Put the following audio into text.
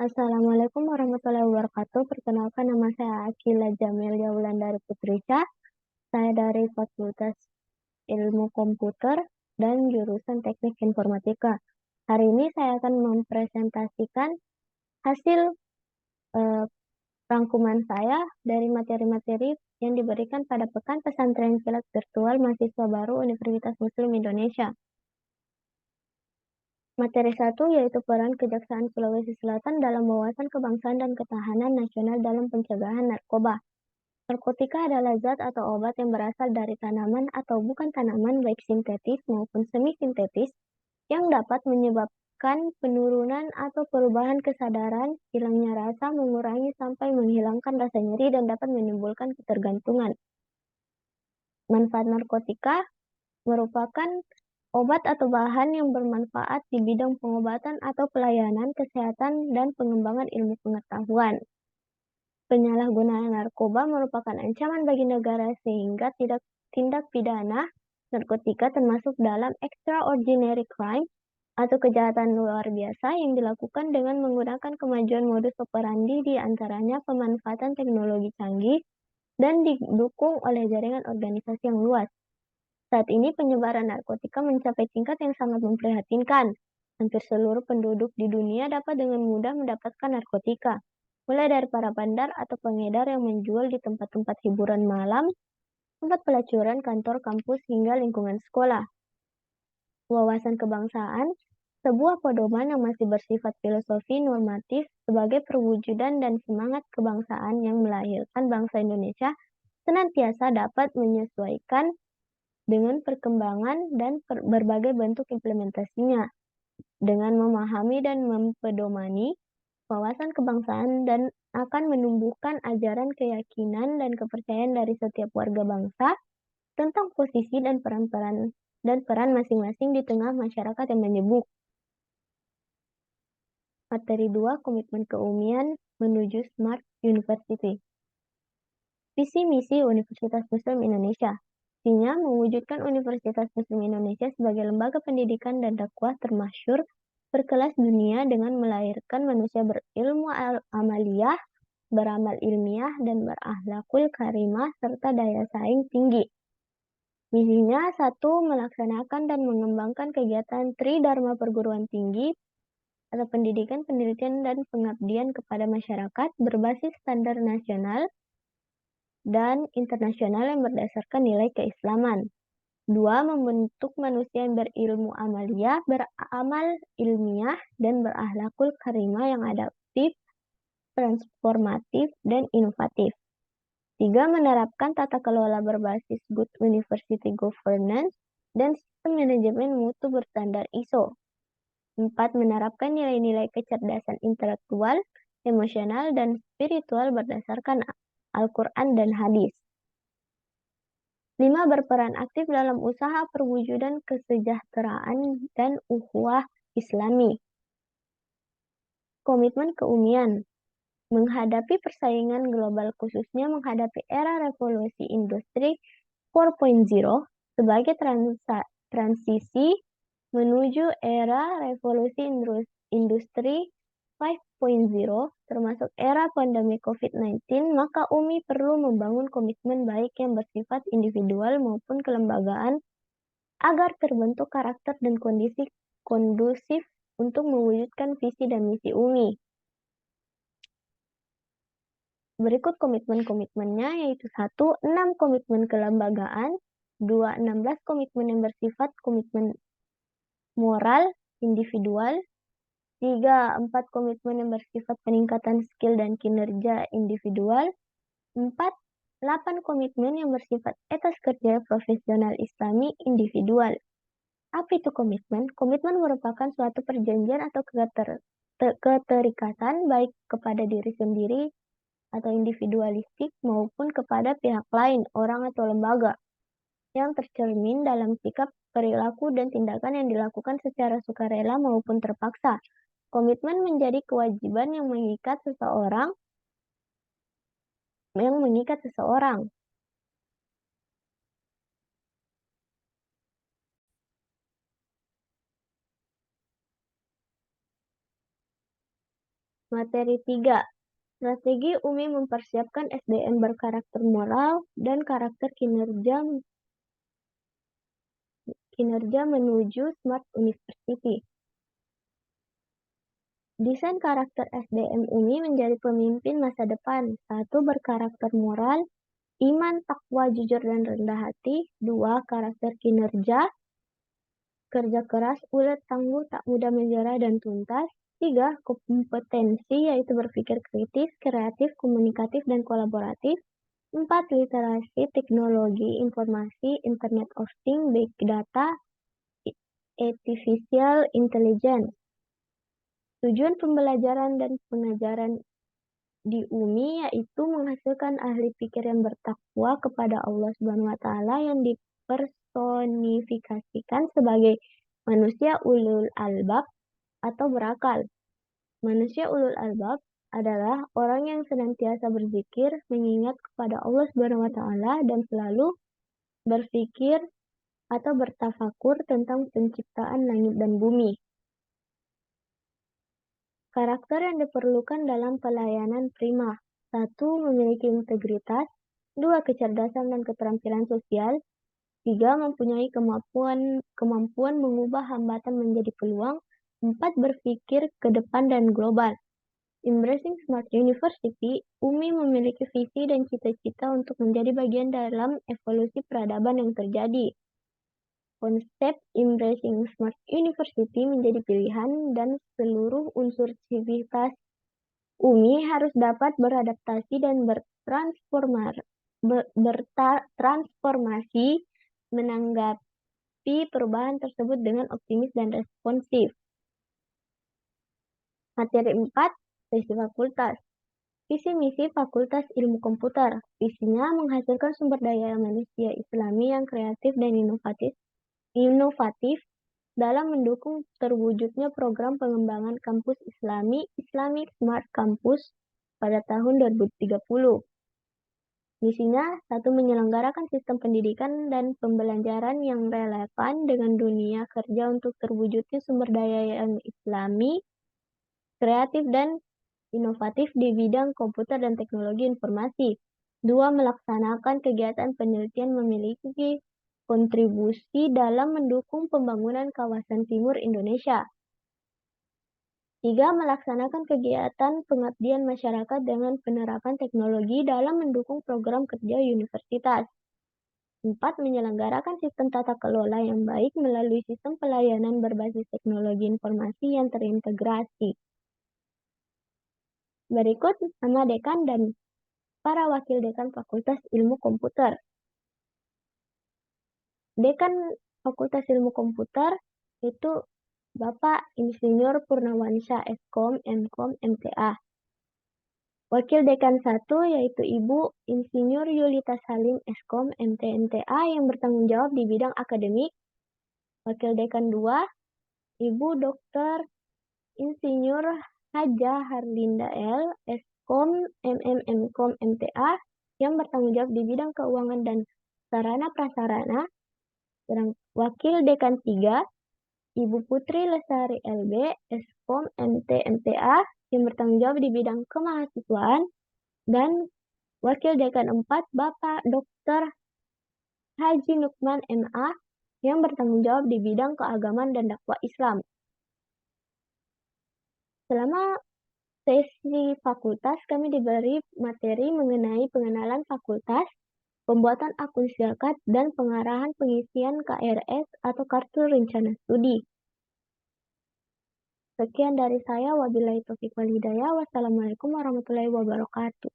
Assalamualaikum warahmatullahi wabarakatuh. Perkenalkan nama saya Akila Jamelia Wulandari Putrisha. Saya dari Fakultas Ilmu Komputer dan jurusan Teknik Informatika. Hari ini saya akan mempresentasikan hasil eh, rangkuman saya dari materi-materi yang diberikan pada Pekan Pesantren Kilat Virtual Mahasiswa Baru Universitas Muslim Indonesia. Materi 1 yaitu peran Kejaksaan Sulawesi Selatan dalam wawasan kebangsaan dan ketahanan nasional dalam pencegahan narkoba. Narkotika adalah zat atau obat yang berasal dari tanaman atau bukan tanaman baik sintetis maupun semi-sintetis yang dapat menyebabkan penurunan atau perubahan kesadaran, hilangnya rasa, mengurangi sampai menghilangkan rasa nyeri dan dapat menimbulkan ketergantungan. Manfaat narkotika merupakan obat atau bahan yang bermanfaat di bidang pengobatan atau pelayanan kesehatan dan pengembangan ilmu pengetahuan. Penyalahgunaan narkoba merupakan ancaman bagi negara sehingga tindak pidana narkotika termasuk dalam extraordinary crime atau kejahatan luar biasa yang dilakukan dengan menggunakan kemajuan modus operandi di antaranya pemanfaatan teknologi canggih dan didukung oleh jaringan organisasi yang luas. Saat ini penyebaran narkotika mencapai tingkat yang sangat memprihatinkan. Hampir seluruh penduduk di dunia dapat dengan mudah mendapatkan narkotika, mulai dari para bandar atau pengedar yang menjual di tempat-tempat hiburan malam, tempat pelacuran, kantor, kampus, hingga lingkungan sekolah. Wawasan kebangsaan, sebuah pedoman yang masih bersifat filosofi normatif sebagai perwujudan dan semangat kebangsaan yang melahirkan bangsa Indonesia, senantiasa dapat menyesuaikan dengan perkembangan dan berbagai bentuk implementasinya. Dengan memahami dan mempedomani wawasan kebangsaan dan akan menumbuhkan ajaran keyakinan dan kepercayaan dari setiap warga bangsa tentang posisi dan peran masing-masing di tengah masyarakat yang menyebut. Materi 2, Komitmen Keumian menuju Smart University. Visi misi Universitas Muslim Indonesia. Visinya mewujudkan Universitas Muslim Indonesia sebagai lembaga pendidikan dan dakwah termasyhur berkelas dunia dengan melahirkan manusia berilmu amaliyah, beramal ilmiah, dan berakhlakul karimah serta daya saing tinggi. Misinya 1. Melaksanakan dan mengembangkan kegiatan Tridharma Perguruan Tinggi atau pendidikan, penelitian, dan pengabdian kepada masyarakat berbasis standar nasional dan internasional yang berdasarkan nilai keislaman. 2. Membentuk manusia yang berilmu amaliyah, beramal ilmiah, dan berakhlakul karimah yang adaptif, transformatif, dan inovatif. 3. Menerapkan tata kelola berbasis good university governance dan sistem manajemen mutu berstandar ISO. 4. Menerapkan nilai-nilai kecerdasan intelektual, emosional, dan spiritual berdasarkan Al-Quran dan Hadis. 5. Berperan aktif dalam usaha perwujudan kesejahteraan dan ukhuwah Islami. Komitmen keumian. Menghadapi persaingan global khususnya menghadapi era revolusi industri 4.0 sebagai transisi menuju era revolusi industri 5.0 termasuk era pandemi COVID-19, maka UMI perlu membangun komitmen baik yang bersifat individual maupun kelembagaan agar terbentuk karakter dan kondisi kondusif untuk mewujudkan visi dan misi UMI. Berikut komitmen-komitmennya yaitu 1. 6 komitmen kelembagaan, 2. 16 komitmen yang bersifat komitmen moral individual, 3. 4 komitmen yang bersifat peningkatan skill dan kinerja individual, 4. 8 komitmen yang bersifat etos kerja profesional Islami individual. Apa itu komitmen? Komitmen merupakan suatu perjanjian atau keterikatan baik kepada diri sendiri atau individualistik maupun kepada pihak lain, orang atau lembaga, yang tercermin dalam sikap, perilaku, dan tindakan yang dilakukan secara sukarela maupun terpaksa. Komitmen menjadi kewajiban yang mengikat seseorang. Materi 3. Strategi UMI mempersiapkan SDM berkarakter moral dan karakter kinerja menuju Smart University. Desain karakter SDM UMI menjadi pemimpin masa depan. 1. Berkarakter moral, iman, takwa, jujur, dan rendah hati. 2. Karakter kinerja, kerja keras, ulet, tangguh, tak mudah menyerah, dan tuntas. 3. Kompetensi, yaitu berpikir kritis, kreatif, komunikatif, dan kolaboratif. 4. Literasi, teknologi, informasi, Internet of Things, Big Data, Artificial Intelligence. Tujuan pembelajaran dan pengajaran di UMI yaitu menghasilkan ahli pikir yang bertakwa kepada Allah Subhanahu wa taala yang dipersonifikasikan sebagai manusia ulul albab atau berakal. Manusia ulul albab adalah orang yang senantiasa berzikir, mengingat kepada Allah Subhanahu wa taala dan selalu berpikir atau bertafakur tentang penciptaan langit dan bumi. Karakter yang diperlukan dalam pelayanan prima. 1. Memiliki integritas. 2. Kecerdasan dan keterampilan sosial. 3. Mempunyai kemampuan mengubah hambatan menjadi peluang. 4. Berpikir ke depan dan global. Embracing Smart University, UMI memiliki visi dan cita-cita untuk menjadi bagian dalam evolusi peradaban yang terjadi. Konsep Embracing Smart University menjadi pilihan dan seluruh unsur civitas UMI harus dapat beradaptasi dan bertransformasi menanggapi perubahan tersebut dengan optimis dan responsif. Materi 4, sesi fakultas. Visi misi Fakultas Ilmu Komputer. Visinya menghasilkan sumber daya manusia Islami yang kreatif dan inovatif dalam mendukung terwujudnya program pengembangan kampus Islami Islamic Smart Campus pada tahun 2030. Misinya, 1. Menyelenggarakan sistem pendidikan dan pembelajaran yang relevan dengan dunia kerja untuk terwujudnya sumber daya yang Islami, kreatif, dan inovatif di bidang komputer dan teknologi informasi. 2. Melaksanakan kegiatan penelitian memiliki kontribusi dalam mendukung pembangunan kawasan timur Indonesia. 3. Melaksanakan kegiatan pengabdian masyarakat dengan penerapan teknologi dalam mendukung program kerja universitas. 4. Menyelenggarakan sistem tata kelola yang baik melalui sistem pelayanan berbasis teknologi informasi yang terintegrasi. Berikut nama dekan dan para wakil dekan Fakultas Ilmu Komputer. Dekan Fakultas Ilmu Komputer itu Bapak Insinyur Purnawansyah Skom, Mkom, MTA. Wakil Dekan 1 yaitu Ibu Insinyur Yulita Salim Skom, MT, MTA yang bertanggung jawab di bidang akademik. Wakil Dekan 2 Ibu Dr. Insinyur Haja Harlinda L. Skom, MKom, MTA yang bertanggung jawab di bidang keuangan dan sarana prasarana. Wakil Dekan 3 Ibu Putri Lestari LB, Skom, MT, MTA yang bertanggung jawab di bidang kemahasiswaan. Dan Wakil Dekan 4 Bapak Dr. Haji Nukman MA yang bertanggung jawab di bidang keagamaan dan dakwah Islam. Selama sesi fakultas, kami diberi materi mengenai pengenalan fakultas, pembuatan akun silkat, dan pengarahan pengisian KRS atau Kartu Rencana Studi. Sekian dari saya, wabillahi taufiq wal hidayah. Wassalamualaikum warahmatullahi wabarakatuh.